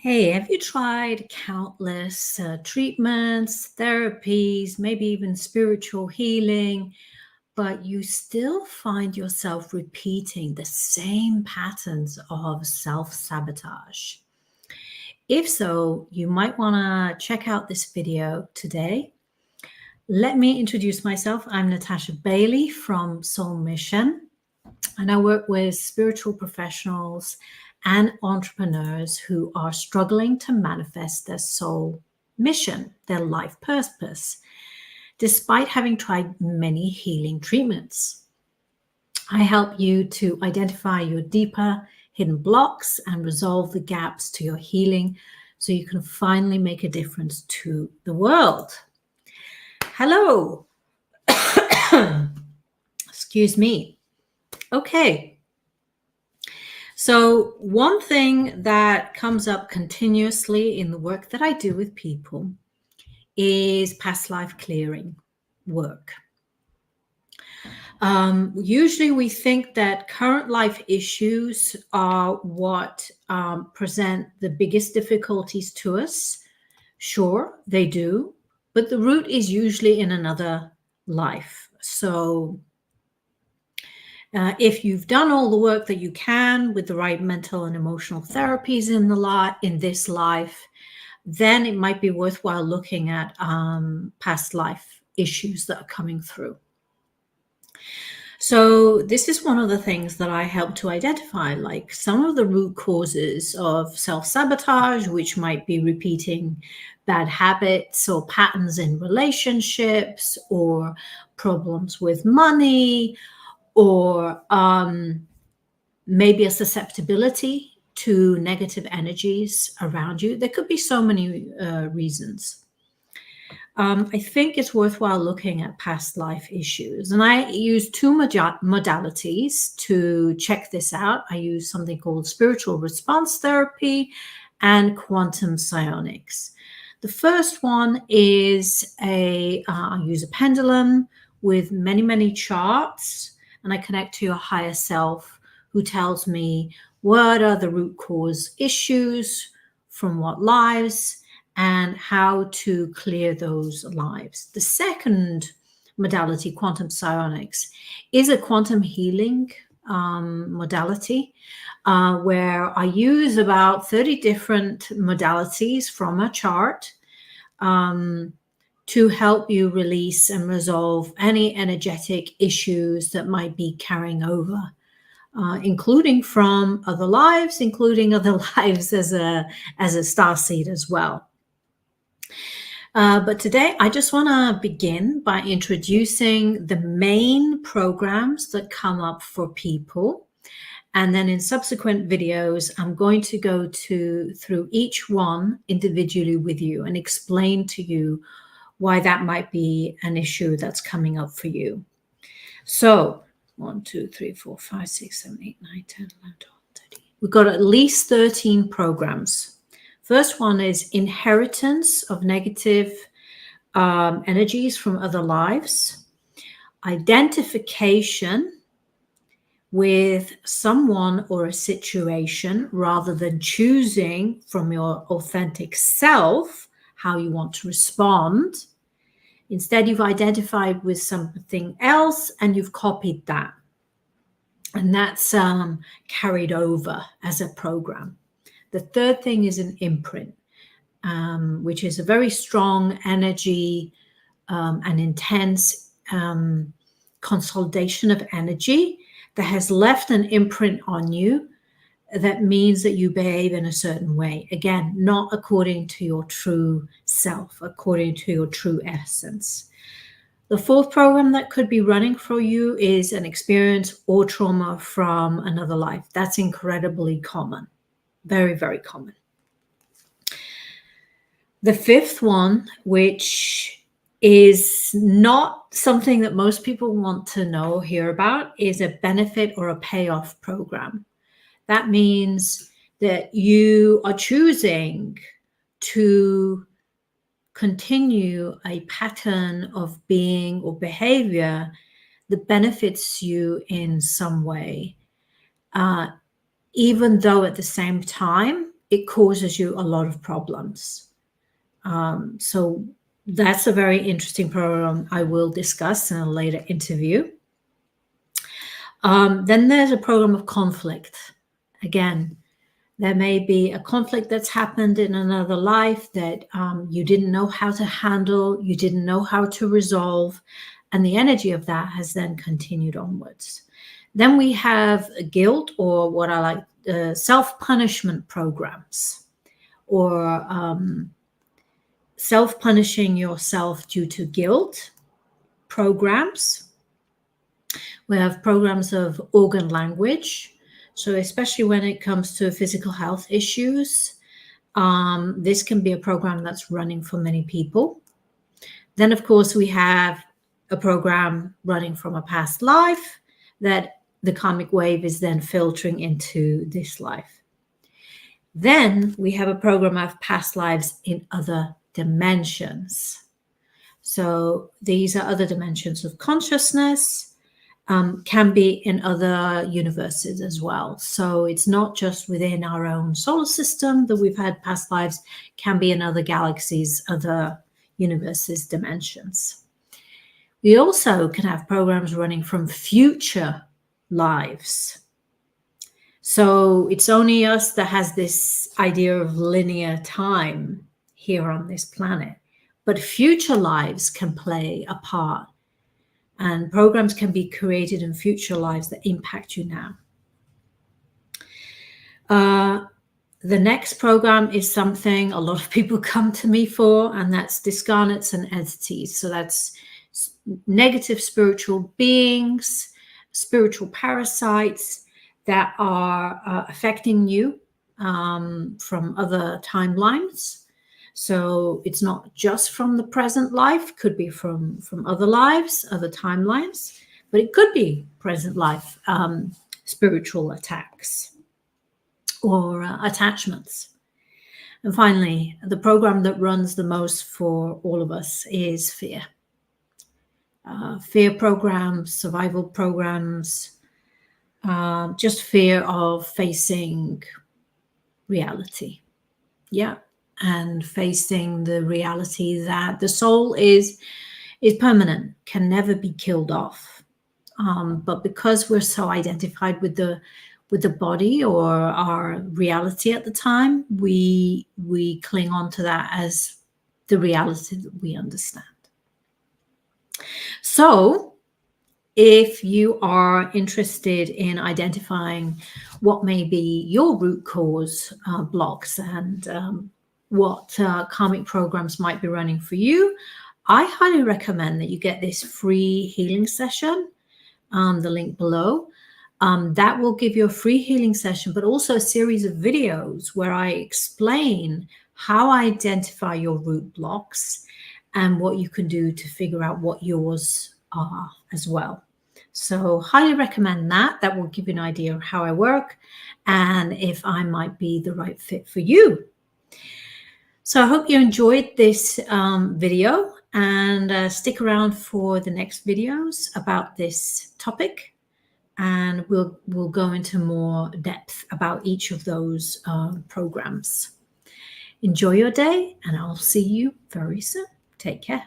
Hey, have you tried countless treatments, therapies, maybe even spiritual healing, but you still find yourself repeating the same patterns of self sabotage? If so, you might want to check out this video today. Let me introduce myself. I'm Natasha Bailey from Soul Mission, and I work with spiritual professionals and entrepreneurs who are struggling to manifest their soul mission, their life purpose, despite having tried many healing treatments. I help you to identify your deeper hidden blocks and resolve the gaps to your healing so you can finally make a difference to the world. Hello. Excuse me. Okay. So one thing that comes up continuously in the work that I do with people is past life clearing work. Usually we think that current life issues are what present the biggest difficulties to us. Sure, they do, but the root is usually in another life. So if you've done all the work that you can with the right mental and emotional therapies in this life, then it might be worthwhile looking at past life issues that are coming through. So this is one of the things that I help to identify, like some of the root causes of self-sabotage, which might be repeating bad habits or patterns in relationships or problems with money, or maybe a susceptibility to negative energies around you. There could be so many reasons. I think it's worthwhile looking at past life issues. And I use two modalities to check this out. I use something called spiritual response therapy and quantum psionics. The first one is I use a pendulum with many, many charts, and I connect to your higher self who tells me what are the root cause issues from what lives and how to clear those lives. The second modality, quantum psionics, is a quantum healing modality where I use about 30 different modalities from a chart to help you release and resolve any energetic issues that might be carrying over, including from other lives, including other lives as a starseed as well. But today, I just want to begin by introducing the main programs that come up for people. And then in subsequent videos, I'm going to go through each one individually with you and explain to you why that might be an issue that's coming up for you. So 1, 2, 3, 4, 5, 6, 7, 8, 9, 10, 11, 12, 13. We've got at least 13 programs. First one is inheritance of negative energies from other lives, identification with someone or a situation rather than choosing from your authentic self how you want to respond. Instead, you've identified with something else and you've copied that. And that's carried over as a program. The third thing is an imprint, which is a very strong energy and intense consolidation of energy that has left an imprint on you that means that you behave in a certain way. Again, not according to your true self, according to your true essence. The fourth program that could be running for you is an experience or trauma from another life. That's incredibly common, very, very common. The fifth one, which is not something that most people want to know or hear about, is a benefit or a payoff program. That means that you are choosing to continue a pattern of being or behavior that benefits you in some way, even though at the same time it causes you a lot of problems. So that's a very interesting program I will discuss in a later interview. Then there's a program of conflict. Again, there may be a conflict that's happened in another life that you didn't know how to handle, you didn't know how to resolve, and the energy of that has then continued onwards. Then we have guilt, or what I like, self-punishment programs, or self-punishing yourself due to guilt programs. We have programs of organ language. So especially when it comes to physical health issues, this can be a program that's running for many people. Then, of course, we have a program running from a past life that the karmic wave is then filtering into this life. Then we have a program of past lives in other dimensions. So these are other dimensions of consciousness. Can be in other universes as well. So it's not just within our own solar system that we've had past lives, can be in other galaxies, other universes, dimensions. We also can have programs running from future lives. So it's only us that has this idea of linear time here on this planet, but future lives can play a part. And programs can be created in future lives that impact you now. The next program is something a lot of people come to me for, and that's discarnates and entities. So that's negative spiritual beings, spiritual parasites that are affecting you from other timelines. So it's not just from the present life, could be from other lives, other timelines, but it could be present life spiritual attacks or attachments. And finally, the program that runs the most for all of us is fear. Fear programs, survival programs, just fear of facing reality. Yeah. And facing the reality that the soul is permanent, can never be killed off. But because we're so identified with the body or our reality at the time, we cling on to that as the reality that we understand. So if you are interested in identifying what may be your root cause blocks and what karmic programs might be running for you, I highly recommend that you get this free healing session, the link below. That will give you a free healing session, but also a series of videos where I explain how I identify your root blocks and what you can do to figure out what yours are as well. So highly recommend that. That will give you an idea of how I work and if I might be the right fit for you. So I hope you enjoyed this video, and stick around for the next videos about this topic, and we'll go into more depth about each of those programs. Enjoy your day, and I'll see you very soon. Take care.